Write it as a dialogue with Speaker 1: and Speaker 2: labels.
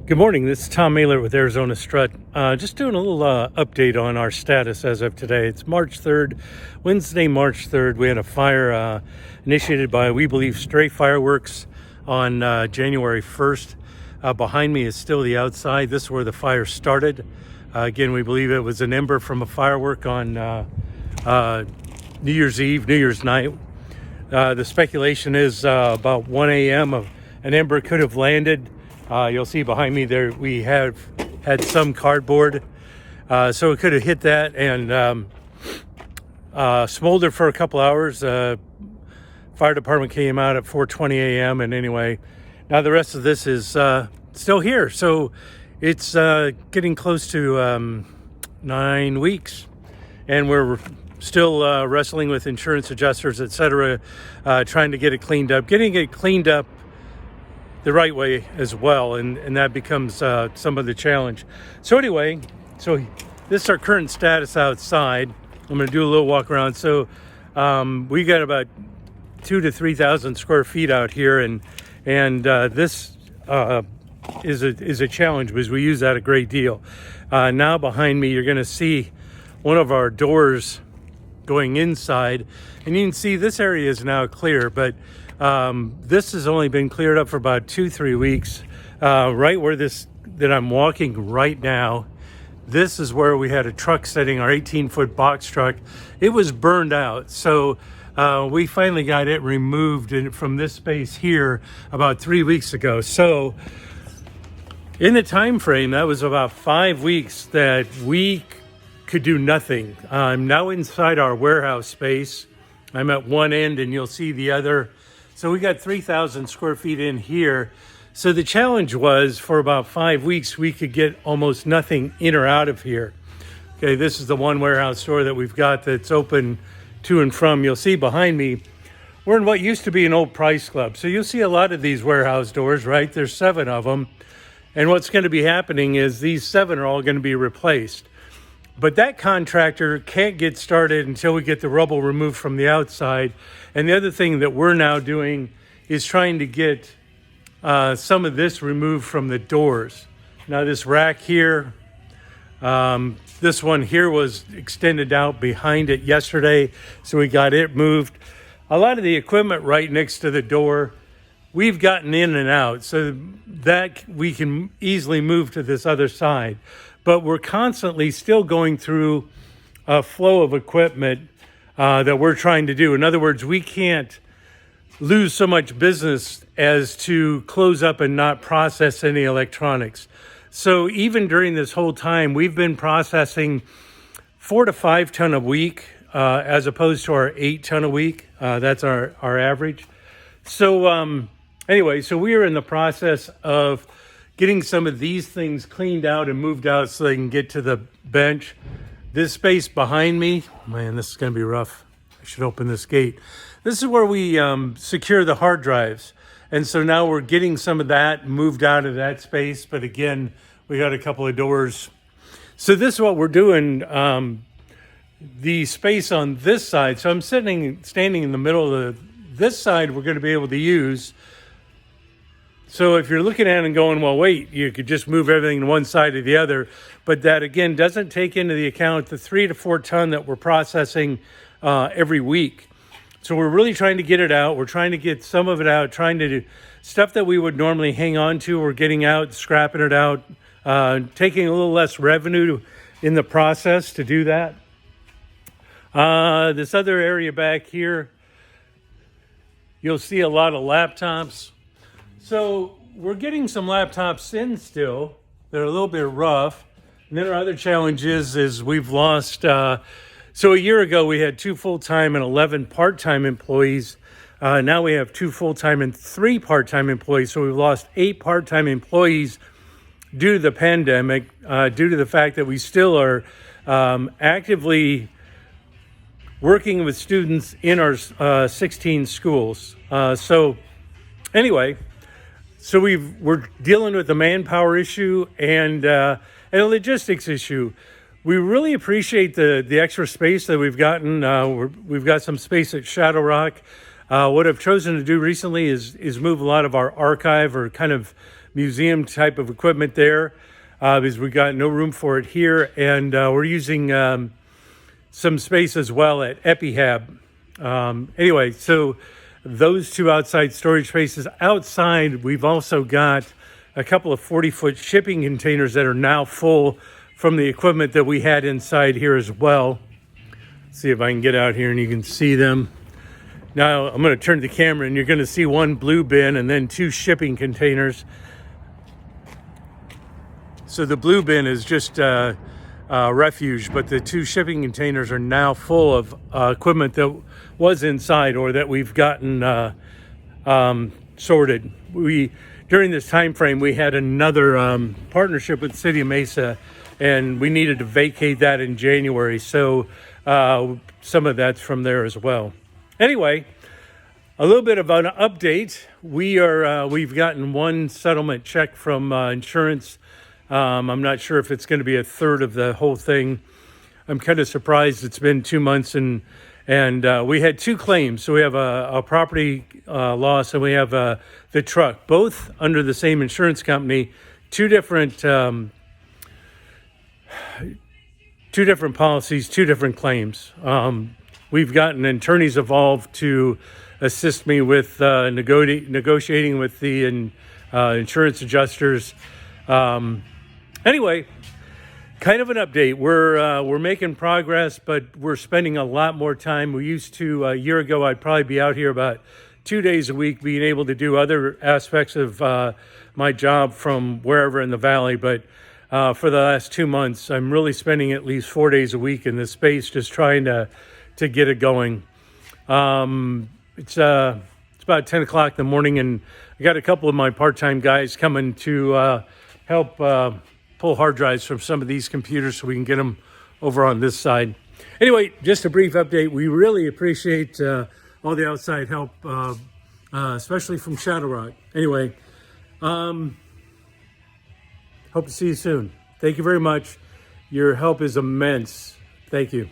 Speaker 1: Good morning. This is Tom Mailer with AZSTRUT. Just doing a little update on our status as of today. It's March 3rd, Wednesday, March 3rd. We had a fire initiated by, we believe, stray fireworks on January 1st. Behind me is still the outside. This is where the fire started. Again, we believe it was an ember from a firework on New Year's Eve, New Year's night. The speculation is about 1 a.m. An ember could have landed. You'll see behind me there we have had some cardboard, so it could have hit that and smoldered for a couple hours. Fire department came out at 4:20 a.m. and anyway, now the rest of this is still here, so it's getting close to 9 weeks, and we're still wrestling with insurance adjusters, etc., trying to get it cleaned up. Getting it cleaned up the right way as well, and that becomes some of the challenge. So anyway, this is our current status outside. I'm going to do a little walk around. So we got about 2,000 to 3,000 square feet out here, and this is a challenge because we use that a great deal. Now behind me, you're going to see one of our doors going inside, and you can see this area is now clear, but this has only been cleared up for about 2-3 weeks. Right where that I'm walking right now, this is where we had a truck sitting, our 18-foot box truck. It was burned out, so we finally got it removed from this space here about 3 weeks ago. So in the time frame, that was about 5 weeks that we could do nothing. I'm now inside our warehouse space. I'm at one end and you'll see the other. So we got 3,000 square feet in here. So the challenge was for about 5 weeks, we could get almost nothing in or out of here. Okay, this is the one warehouse store that we've got that's open to and from. You'll see behind me, we're in what used to be an old Price Club. So you'll see a lot of these warehouse doors, right? There's 7 of them. And what's going to be happening is these 7 are all going to be replaced. But that contractor can't get started until we get the rubble removed from the outside. And the other thing that we're now doing is trying to get some of this removed from the doors. Now this rack here, this one here was extended out behind it yesterday, so we got it moved. A lot of the equipment right next to the door, we've gotten in and out, so that we can easily move to this other side. But we're constantly still going through a flow of equipment that we're trying to do. In other words, we can't lose so much business as to close up and not process any electronics. So even during this whole time, we've been processing 4 to 5 ton a week as opposed to our 8 ton a week. That's our average. So anyway, so we are in the process of getting some of these things cleaned out and moved out so they can get to the bench. This space behind me, man, this is going to be rough. I should open this gate. This is where we secure the hard drives. And so now we're getting some of that moved out of that space. But again, we got a couple of doors. So this is what we're doing. The space on this side. So I'm standing in the middle of this side we're going to be able to use. So if you're looking at it and going, well, wait, you could just move everything to one side or the other. But that, again, doesn't take into the account the 3 to 4 ton that we're processing every week. So we're really trying to get it out. We're trying to get some of it out, trying to do stuff that we would normally hang on to. We're getting out, scrapping it out, taking a little less revenue in the process to do that. This other area back here, you'll see a lot of laptops. So we're getting some laptops in still. They're a little bit rough. And then our other challenge is we've lost, so a year ago we had 2 full-time and 11 part-time employees. Now we have 2 full-time and 3 part-time employees. So we've lost 8 part-time employees due to the pandemic, due to the fact that we still are actively working with students in our 16 schools. So anyway, so we're dealing with the manpower issue and a logistics issue. We really appreciate the extra space that we've gotten. We've got some space at Shadow Rock. What I've chosen to do recently is move a lot of our archive or kind of museum type of equipment there, because we got no room for it here. And we're using some space as well at EpiHab. Anyway, so those two outside storage spaces. Outside, we've also got a couple of 40-foot shipping containers that are now full from the equipment that we had inside here as well. Let's see if I can get out here and you can see them. Now I'm going to turn the camera and you're going to see one blue bin and then two shipping containers. So the blue bin is just refuge, but the two shipping containers are now full of equipment that was inside or that we've gotten sorted. During this time frame, we had another partnership with the City of Mesa, and we needed to vacate that in January. So some of that's from there as well. Anyway, a little bit of an update. We've gotten one settlement check from insurance. I'm not sure if it's going to be a third of the whole thing. I'm kind of surprised. It's been 2 months and we had two claims. So we have a property loss and we have the truck, both under the same insurance company, two different policies, two different claims. We've gotten attorneys involved to assist me with negotiating with the insurance adjusters. Anyway, kind of an update. We're making progress, but we're spending a lot more time. We used to, a year ago, I'd probably be out here about 2 days a week, being able to do other aspects of my job from wherever in the valley. But for the last 2 months, I'm really spending at least 4 days a week in this space, just trying to get it going. It's about 10 o'clock in the morning, and I got a couple of my part-time guys coming to help pull hard drives from some of these computers so we can get them over on this side. Anyway, just a brief update. We really appreciate all the outside help, especially from Shadow Rock. Anyway, hope to see you soon. Thank you very much. Your help is immense. Thank you.